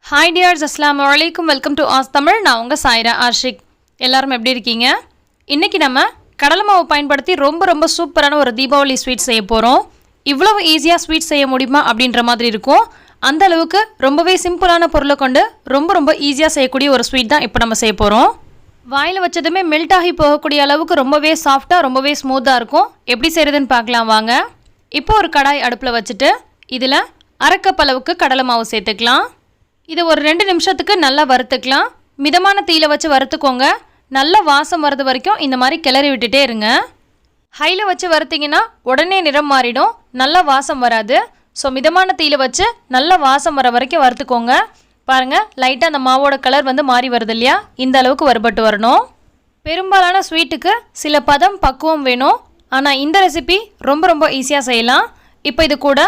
Hi tears, அஸ்ஸலாமு அலைக்கும். Welcome to as Tamil. நான் உங்கள் சாய்ரா ஆஷிக். எல்லாரும் எப்படி இருக்கீங்க? இன்றைக்கி நம்ம கடலை மாவு பயன்படுத்தி ரொம்ப சூப்பரான ஒரு தீபாவளி ஸ்வீட் செய்ய போகிறோம். இவ்வளவு ஈஸியாக ஸ்வீட் செய்ய முடியுமா அப்படின்ற மாதிரி இருக்கும். அந்த அளவுக்கு ரொம்பவே சிம்பிளான பொருளை கொண்டு ரொம்ப ஈஸியாக செய்யக்கூடிய ஒரு ஸ்வீட் தான் இப்போ நம்ம செய்ய போகிறோம். வாயில் வச்சதுமே மெல்ட் ஆகி போகக்கூடிய அளவுக்கு ரொம்பவே சாஃப்டாக ரொம்பவே ஸ்மூத்தாக இருக்கும். எப்படி செய்கிறதுன்னு பார்க்கலாம் வாங்க. இப்போ ஒரு கடாய் அடுப்பில் வச்சுட்டு இதில் அரை கப் அளவுக்கு கடலை மாவு சேர்த்துக்கலாம். இதை ஒரு 2 நிமிஷத்துக்கு நல்லா வறுத்துக்கலாம். மிதமான தீயில வச்சு வறுத்துக்கோங்க. நல்ல வாசம் வரது வரைக்கும் இந்த மாதிரி கிளறி விட்டுட்டே இருங்க. ஹையில் வச்சு வறுத்திங்கன்னா உடனே நிறம் மாறிடும், நல்ல வாசம் வராது. ஸோ மிதமான தீயில வச்சு நல்ல வாசம் வர வரைக்கும் வறுத்துக்கோங்க. பாருங்கள், லைட்டாக அந்த மாவோட கலர் மாறி வருது இல்லையா? இந்த அளவுக்கு வறுபட்டு வரணும். பெரும்பாலான ஸ்வீட்டுக்கு சில பதம் பக்குவம் வேணும். ஆனால் இந்த ரெசிபி ரொம்ப ஈஸியாக செய்யலாம். இப்போ இது கூட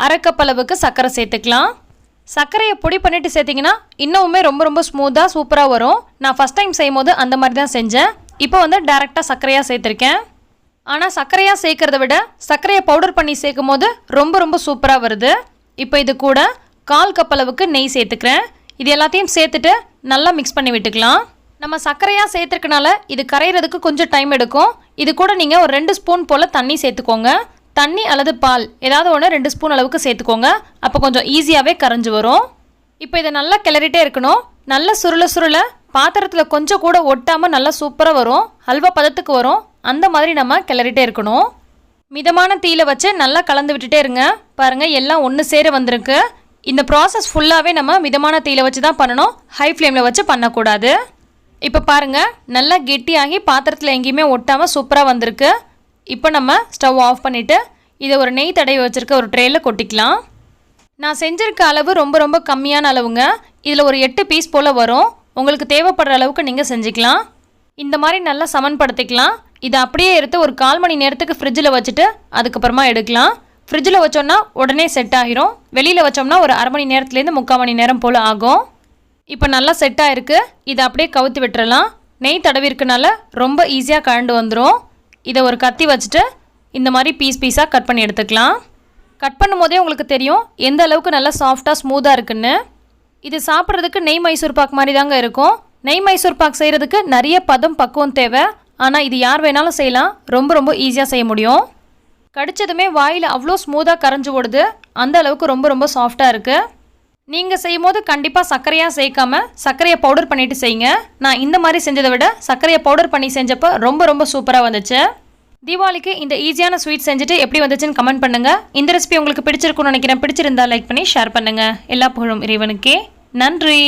அரை கப் அளவுக்கு சர்க்கரை சேர்த்துக்கலாம். சர்க்கரையை பொடி பண்ணிவிட்டு சேர்த்திங்கன்னா இன்னுமே ரொம்ப ஸ்மூத்தாக சூப்பராக வரும். நான் ஃபஸ்ட் டைம் செய்யும் போது அந்த மாதிரி தான் செஞ்சேன். இப்போ டேரெக்டாக சர்க்கரையாக சேர்த்துருக்கேன். ஆனால் சர்க்கரையாக சேர்க்குறத விட சர்க்கரையை பவுடர் பண்ணி சேர்க்கும் போது ரொம்ப சூப்பராக வருது. இப்போ இது கூட 1/4 கப் அளவுக்கு நெய் சேர்த்துக்கிறேன். இது எல்லாத்தையும் சேர்த்துட்டு நல்லா மிக்ஸ் பண்ணி விட்டுக்கலாம். நம்ம சர்க்கரையாக சேர்த்துருக்கனால இது கரையிறதுக்கு கொஞ்சம் டைம் எடுக்கும். இது கூட நீங்கள் ஒரு 2 ஸ்பூன் போல் தண்ணி சேர்த்துக்கோங்க. தண்ணி அல்லது பால் ஏதாவது ஒன்று 2 ஸ்பூன் அளவுக்கு சேர்த்துக்கோங்க. அப்போ கொஞ்சம் ஈஸியாகவே கரைஞ்சி வரும். இப்போ இதை நல்லா கிளறிட்டே இருக்கணும். நல்லா சுருள பாத்திரத்தில் கொஞ்சம் கூட ஒட்டாமல் நல்லா சூப்பராக வரும். ஹல்வா பதத்துக்கு வரும். அந்த மாதிரி நம்ம கிளறிட்டே இருக்கணும். மிதமான தீயில வச்சு நல்லா கலந்து விட்டுட்டே இருங்க. பாருங்கள், எல்லாம் ஒன்று சேர வந்திருக்கு. இந்த ப்ராசஸ் ஃபுல்லாகவே நம்ம மிதமான தீயில வச்சு தான் பண்ணணும். ஹை ஃப்ளேமில் வச்சு பண்ணக்கூடாது. இப்போ பாருங்கள், நல்லா கெட்டியாகி பாத்திரத்தில் எங்கேயுமே ஒட்டாமல் சூப்பராக வந்திருக்கு. இப்போ நம்ம ஸ்டவ் ஆஃப் பண்ணிவிட்டு இதை ஒரு நெய் தடவி வச்சுருக்க ஒரு ட்ரேயில் கொட்டிக்கலாம். நான் செஞ்சுருக்க அளவு ரொம்ப கம்மியான அளவுங்க. இதில் ஒரு 8 பீஸ் போல் வரும். உங்களுக்கு தேவைப்படுற அளவுக்கு நீங்கள் செஞ்சுக்கலாம். இந்த மாதிரி நல்லா சமன்படுத்திக்கலாம். இதை அப்படியே எடுத்து ஒரு 1/4 மணி நேரத்துக்கு ஃப்ரிட்ஜில் வச்சுட்டு அதுக்கப்புறமா எடுக்கலாம். ஃப்ரிட்ஜில் வச்சோம்னா உடனே செட் ஆகிரும். வெளியில் வச்சோம்னா ஒரு அரை மணி நேரத்துலேருந்து 3/4 மணி நேரம் போல் ஆகும். இப்போ நல்லா செட் ஆகிருக்கு. இதை அப்படியே கவுத்து விட்டுறலாம். நெய் தடவி இருக்கனால ரொம்ப ஈஸியாக கழண்டு வந்துடும். இதை ஒரு கத்தி வச்சுட்டு இந்த மாதிரி பீஸாக கட் பண்ணி எடுத்துக்கலாம். கட் பண்ணும் போதே உங்களுக்கு தெரியும் எந்த அளவுக்கு நல்லா சாஃப்டாக ஸ்மூத்தாக இருக்குன்னு. இது சாப்பிட்றதுக்கு நெய் மைசூர் பாக் மாதிரி தாங்க இருக்கும். நெய் மைசூர் பாக் செய்கிறதுக்கு நிறைய பதம் பக்குவம் தேவை. ஆனால் இது யார் வேணாலும் செய்யலாம். ரொம்ப ஈஸியாக செய்ய முடியும். கடிச்சதுமே வாயில் அவ்வளோ ஸ்மூத்தாக கரைஞ்சி ஓடுது. அந்த அளவுக்கு ரொம்ப சாஃப்டாக இருக்குது. நீங்கள் செய்யும் போது கண்டிப்பாக சர்க்கரையாக சேர்க்காமல் சர்க்கரையை பவுடர் பண்ணிவிட்டு செய்யுங்க. நான் இந்த மாதிரி செஞ்சதை விட சர்க்கரையை பவுடர் பண்ணி செஞ்சப்போ ரொம்ப சூப்பராக வந்துச்சு. தீபாவளிக்கு இந்த ஈஸியான ஸ்வீட் செஞ்சுட்டு எப்படி வந்துச்சுன்னு கமெண்ட் பண்ணுங்கள். இந்த ரெசிபி உங்களுக்கு பிடிச்சிருக்குன்னு நினைக்கிறேன். பிடிச்சிருந்தா லைக் பண்ணி ஷேர் பண்ணுங்கள். எல்லா புகழும் இறைவனுக்கே. நன்றி.